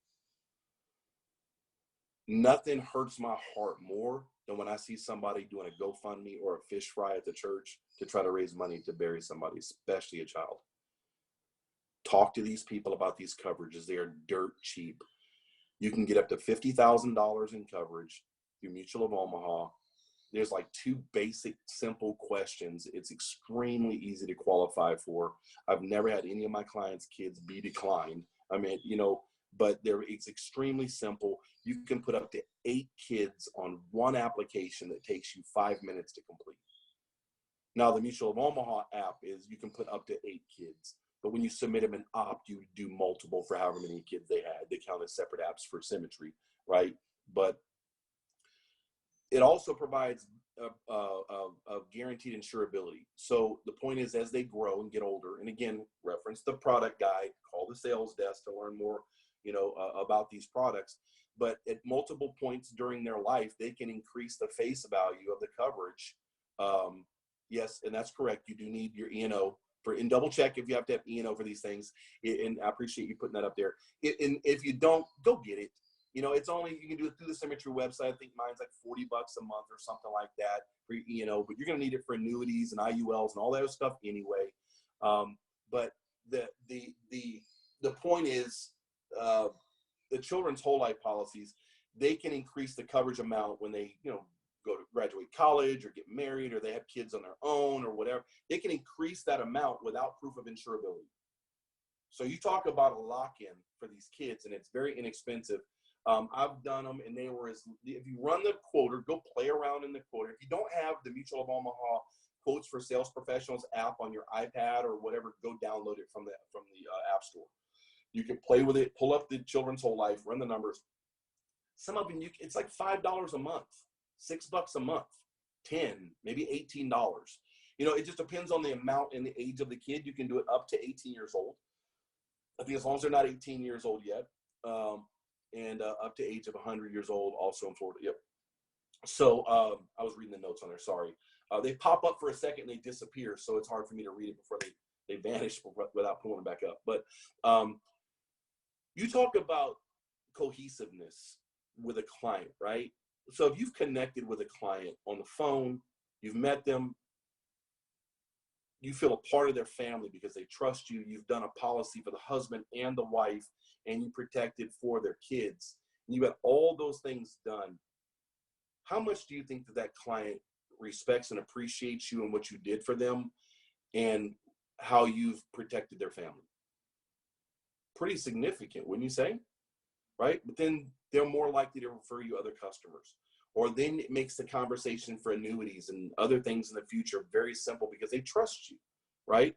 Nothing hurts my heart more than when I see somebody doing a GoFundMe or a fish fry at the church to try to raise money to bury somebody, especially a child. Talk to these people about these coverages. They are dirt cheap. You can get up to $50,000 in coverage through Mutual of Omaha. There's like 2 basic, simple questions. It's extremely easy to qualify for. I've never had any of my clients' kids be declined. I mean, but it's extremely simple. You can put up to 8 kids on one application that takes you 5 minutes to complete. Now, the Mutual of Omaha app is you can put up to 8 kids, but when you submit them an opt, you do multiple for however many kids they had. They count as separate apps for symmetry, right? But it also provides a guaranteed insurability. So the point is, as they grow and get older, and again, reference the product guide, call the sales desk to learn more, about these products. But at multiple points during their life, they can increase the face value of the coverage. Yes, and that's correct. You do need your E&O and double check if you have to have E&O for these things. And I appreciate you putting that up there. And if you don't, go get it. It's only, you can do it through the Symmetry website. I think mine's like $40 a month or something like that for your but you're going to need it for annuities and IULs and all that stuff anyway. But the point is, the children's whole life policies, they can increase the coverage amount when they, go to graduate college or get married or they have kids on their own or whatever. They can increase that amount without proof of insurability. So you talk about a lock-in for these kids, and it's very inexpensive. I've done them, and they were if you run the quoter, go play around in the quoter. If you don't have the Mutual of Omaha Quotes for Sales Professionals app on your iPad or whatever, go download it from the App Store. You can play with it, pull up the children's whole life, run the numbers. Some of them, it's like $5 a month, $6 a month, $10, maybe $18. It just depends on the amount and the age of the kid. You can do it up to 18 years old. I think as long as they're not 18 years old yet. And up to age of 100 years old, also in Florida. Yep. So I was reading the notes on there. Sorry. They pop up for a second, and they disappear. So it's hard for me to read it before they vanish without pulling them back up. But you talk about cohesiveness with a client, right? So if you've connected with a client on the phone, you've met them, you feel a part of their family because they trust you. You've done a policy for the husband and the wife, and you protected for their kids. And you got all those things done. How much do you think that client respects and appreciates you and what you did for them and how you've protected their family? Pretty significant, wouldn't you say? Right? But then they're more likely to refer you other customers. Or then it makes the conversation for annuities and other things in the future very simple because they trust you, right?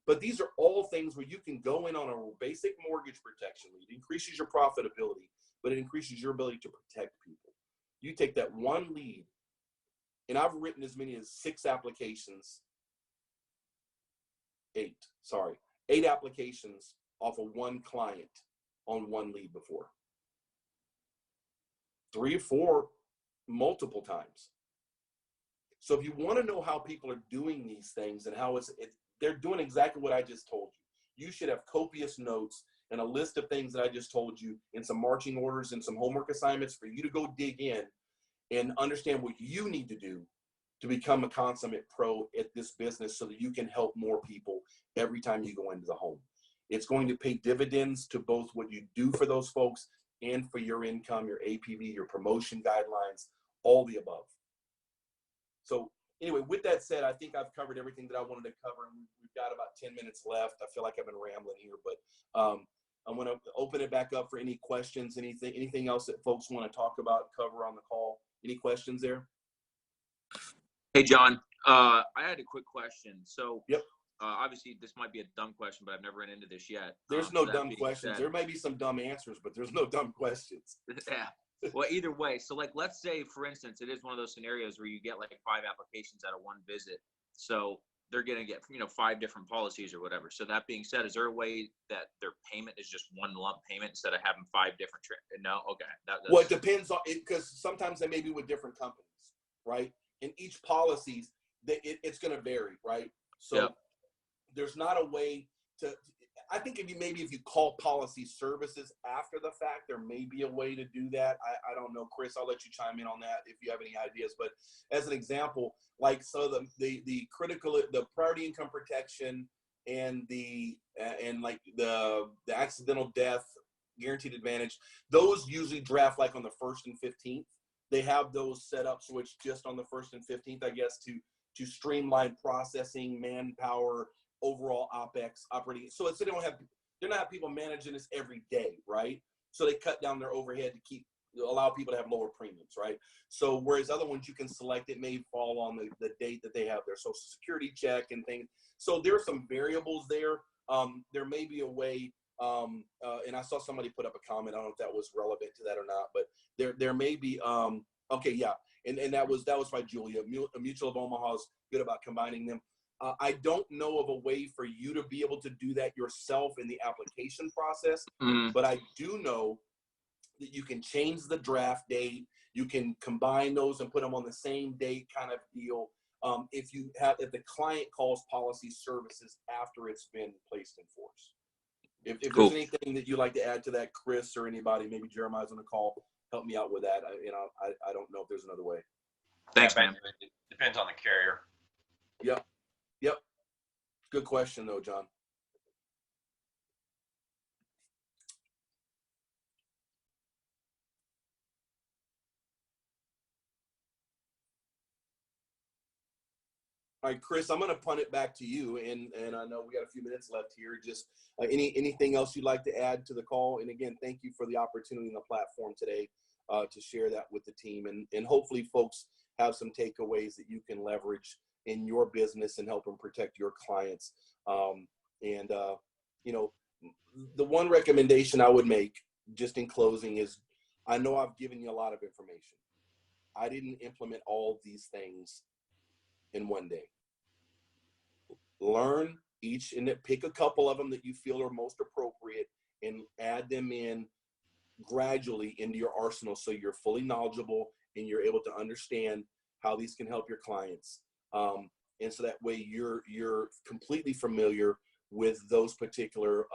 But these are all things where you can go in on a basic mortgage protection lead. It increases your profitability, but it increases your ability to protect people. You take that one lead, and I've written as many as 8 applications off of one client on one lead before. 3 or 4 multiple times. So if you want to know how people are doing these things and how they're doing exactly what I just told you. You should have copious notes and a list of things that I just told you and some marching orders and some homework assignments for you to go dig in and understand what you need to do to become a consummate pro at this business so that you can help more people every time you go into the home. It's going to pay dividends to both what you do for those folks and for your income, your APV, your promotion guidelines, all the above. So anyway, with that said, I think I've covered everything that I wanted to cover. We've got about 10 minutes left. I feel like I've been rambling here, but I'm going to open it back up for any questions, anything else that folks want to talk about, cover on the call. Any questions there? Hey, John, I had a quick question. So yep. Obviously this might be a dumb question, but I've never run into this yet. There's no dumb questions. There may be some dumb answers, but there's no dumb questions. Yeah. Well, either way. So like, let's say for instance, it is one of those scenarios where you get like 5 applications out of one visit. So they're going to get, 5 different policies or whatever. So that being said, is there a way that their payment is just one lump payment instead of having 5 different No. Okay. Well, it depends on it, because sometimes they may be with different companies, right? And each policies, it's going to vary, right? So yep. There's not a way to, I think if you call policy services after the fact, there may be a way to do that. I don't know, Chris, I'll let you chime in on that if you have any ideas. But as an example, like, so the priority income protection and the accidental death guaranteed advantage, those usually draft like on the 1st and 15th. They have those set up so it's just on the 1st and 15th, I guess, to streamline processing, manpower, overall OpEx operating. So they're not have people managing this every day, right? So they cut down their overhead to allow people to have lower premiums, right? So whereas other ones you can select, it may fall on the date that they have their Social Security check and things. So there are some variables there. There may be a way, and I saw somebody put up a comment. I don't know if that was relevant to that or not, but there may be, okay, yeah. And that was by Julia. Mutual of Omaha is good about combining them. I don't know of a way for you to be able to do that yourself in the application process, but I do know that you can change the draft date. You can combine those and put them on the same date kind of deal. If the client calls policy services after it's been placed in force. If Cool. there's anything that you'd like to add to that, Chris, or anybody, maybe Jeremiah's on the call, help me out with that. I don't know if there's another way. Thanks, man. It depends on the carrier. Yep. Good question though, John. All right, Chris, I'm going to punt it back to you, and I know we got a few minutes left here. Just anything else you'd like to add to the call? And again, thank you for the opportunity and the platform today to share that with the team, and hopefully folks have some takeaways that you can leverage in your business and help them protect your clients. The one recommendation I would make just in closing is, I know I've given you a lot of information. I didn't implement all these things in one day. Learn each and pick a couple of them that you feel are most appropriate and add them in gradually into your arsenal so you're fully knowledgeable and you're able to understand how these can help your clients. And so that way you're completely familiar with those particular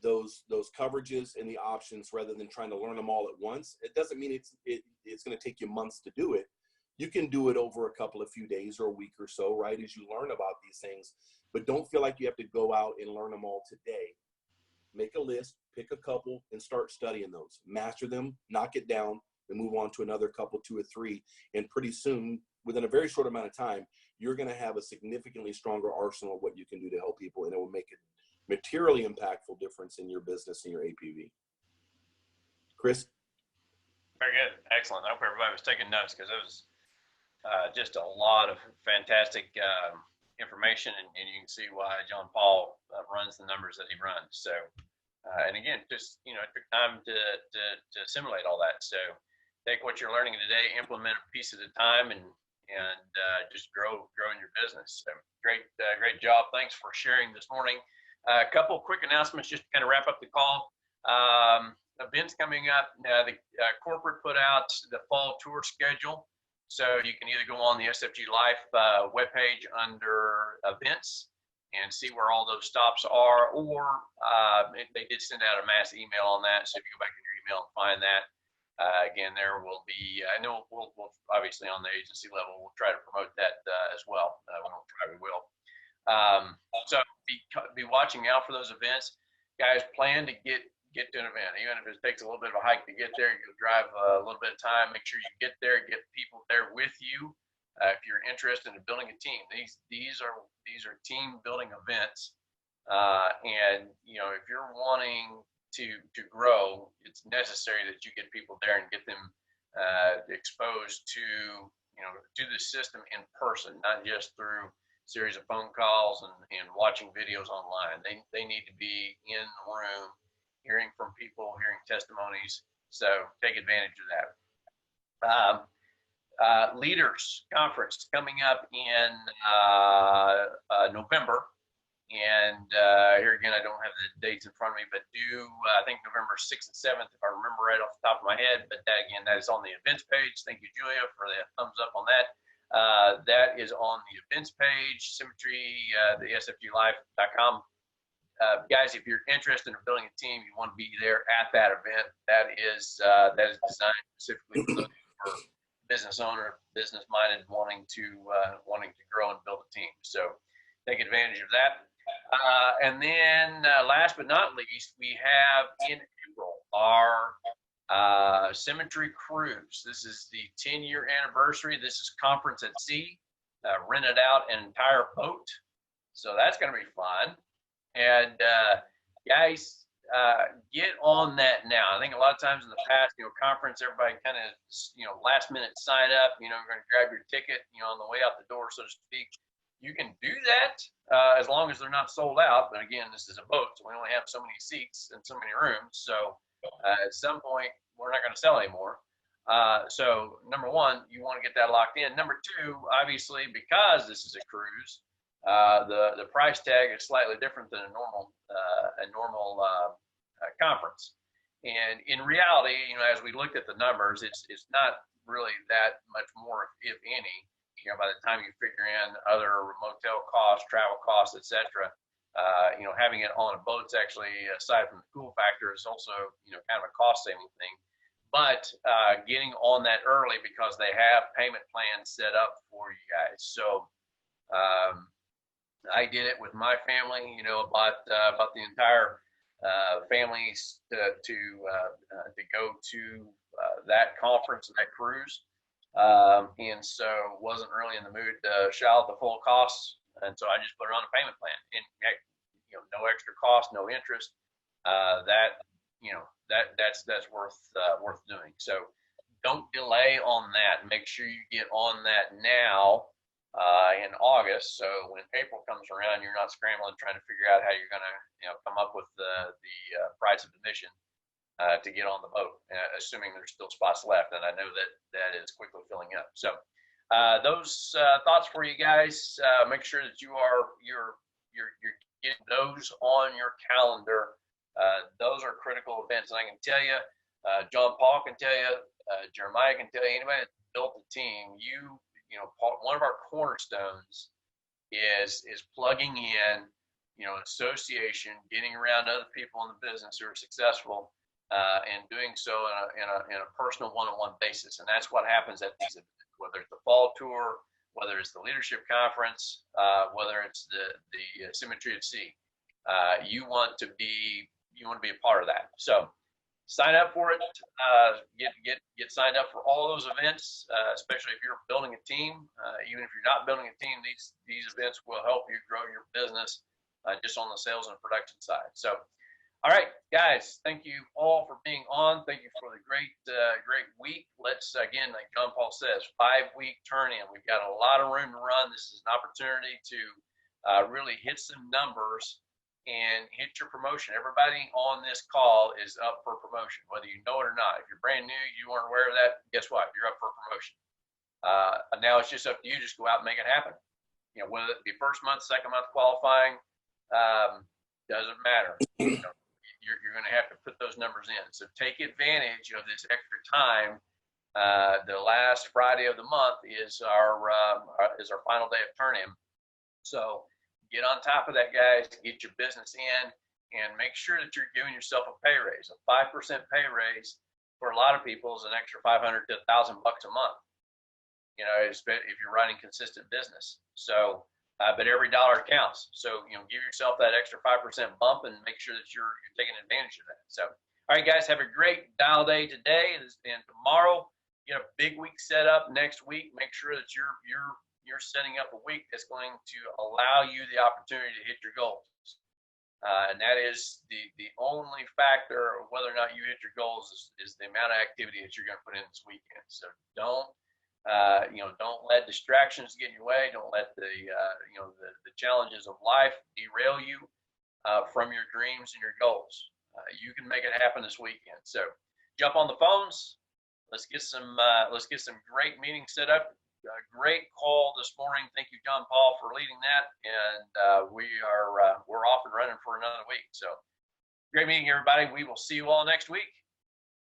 those coverages and the options rather than trying to learn them all at once. It doesn't mean it's going to take you months to do it. You can do it over a couple of few days or a week or so, right, as you learn about these things. But don't feel like you have to go out and learn them all today. Make a list, pick a couple, and start studying those. Master them, knock it down, and move on to another couple, 2 or 3. And pretty soon, within a very short amount of time, you're going to have a significantly stronger arsenal of what you can do to help people, and it will make a materially impactful difference in your business and your APV. Chris? Very good. Excellent. I hope everybody was taking notes, because it was just a lot of fantastic information, and you can see why John Paul runs the numbers that he runs. So, and again, just, it took time to assimilate all that. So take what you're learning today, implement a piece at a time, and just grow in your business. So great job. Thanks for sharing this morning. A couple quick announcements just to kind of wrap up the call. Events coming up. The corporate put out the fall tour schedule. So you can either go on the SFG Life webpage under events and see where all those stops are, or they did send out a mass email on that. So if you go back in your email and find that, again, there will be, I know we'll obviously on the agency level, we'll try to promote that as well. We will. So be watching out for those events. Guys, plan to get to an event, even if it takes a little bit of a hike to get there. You'll drive a little bit of time. Make sure you get there, get people there with you. If you're interested in building a team, these are team building events. And if you're wanting to grow, it's necessary that you get people there and get them exposed to the system in person, not just through a series of phone calls and watching videos online. They need to be in the room, hearing from people, hearing testimonies. So take advantage of that. Leaders Conference coming up in November. And here again, I don't have the dates in front of me, but I think November 6th and 7th, if I remember right off the top of my head. But that is on the events page. Thank you, Julia, for the thumbs up on that. That is on the events page, Symmetry, the SFGLife.com. Guys, if you're interested in building a team, you want to be there at that event. That is designed specifically for business owner, business-minded, wanting to grow and build a team. So take advantage of that. And then last but not least, we have in April our Symmetry Cruise. This is the 10-year anniversary. This is Conference at Sea. Rented out an entire boat. So that's going to be fun. And guys, get on that now. I think a lot of times in the past, conference, everybody kind of, last minute sign up, we're going to grab your ticket, on the way out the door, so to speak. You can do that as long as they're not sold out. But again, this is a boat, so we only have so many seats and so many rooms. So at some point, we're not going to sell anymore. So number one, you want to get that locked in. Number two, obviously, because this is a cruise, the price tag is slightly different than a normal conference. And in reality, as we looked at the numbers, it's not really that much more, if any. By the time you figure in other motel costs, travel costs, etc., having it on a boat's actually, aside from the cool factor, is also kind of a cost saving thing. But getting on that early, because they have payment plans set up for you guys. So I did it with my family. Bought the entire families to go to that conference and that cruise. And so wasn't really in the mood to shell out the full costs, and so I just put it on a payment plan, and no extra cost, no interest. That's worth doing. So don't delay on that. Make sure you get on that now in August, so when April comes around, you're not scrambling trying to figure out how you're going to come up with the price of admission to get on the boat, assuming there's still spots left, and I know that is quickly filling up. So those thoughts for you guys. Make sure that you're getting those on your calendar. Those are critical events, and I can tell you, John Paul can tell you, Jeremiah can tell you, anybody that built the team, one of our cornerstones is plugging in, association, getting around other people in the business who are successful. And doing so in a personal one-on-one basis. And that's what happens at these events, whether it's the fall tour, whether it's the leadership conference, whether it's the Symmetry at Sea. You want to be a part of that. So sign up for it. Get signed up for all those events, especially if you're building a team. Even if you're not building a team, these events will help you grow your business just on the sales and production side. So. All right, guys, thank you all for being on. Thank you for the great week. Let's, again, like John Paul says, 5-week turn-in. We've got a lot of room to run. This is an opportunity to really hit some numbers and hit your promotion. Everybody on this call is up for promotion, whether you know it or not. If you're brand new, you weren't aware of that, guess what? You're up for promotion. Now it's just up to you. Just go out and make it happen. Whether it be first month, second month qualifying, doesn't matter. You're going to have to put those numbers in. So take advantage of this extra time. The last Friday of the month is our final day of turn-in. So get on top of that, guys. Get your business in, and make sure that you're giving yourself a pay raise. A 5% pay raise for a lot of people is an extra $500 to $1,000 a month. If you're running consistent business. So. But every dollar counts. So, give yourself that extra 5% bump and make sure that you're taking advantage of that. So, all right, guys, have a great dial day today, and tomorrow, get a big week set up. Next week, make sure that you're setting up a week that's going to allow you the opportunity to hit your goals. And that is the only factor of whether or not you hit your goals is the amount of activity that you're going to put in this weekend. So don't let distractions get in your way. Don't let the challenges of life derail you from your dreams and your goals. You can make it happen this weekend. So jump on the phones. Let's get some great meetings set up. Great call this morning. Thank you, John Paul, for leading that. And we're off and running for another week. So great meeting, everybody. We will see you all next week.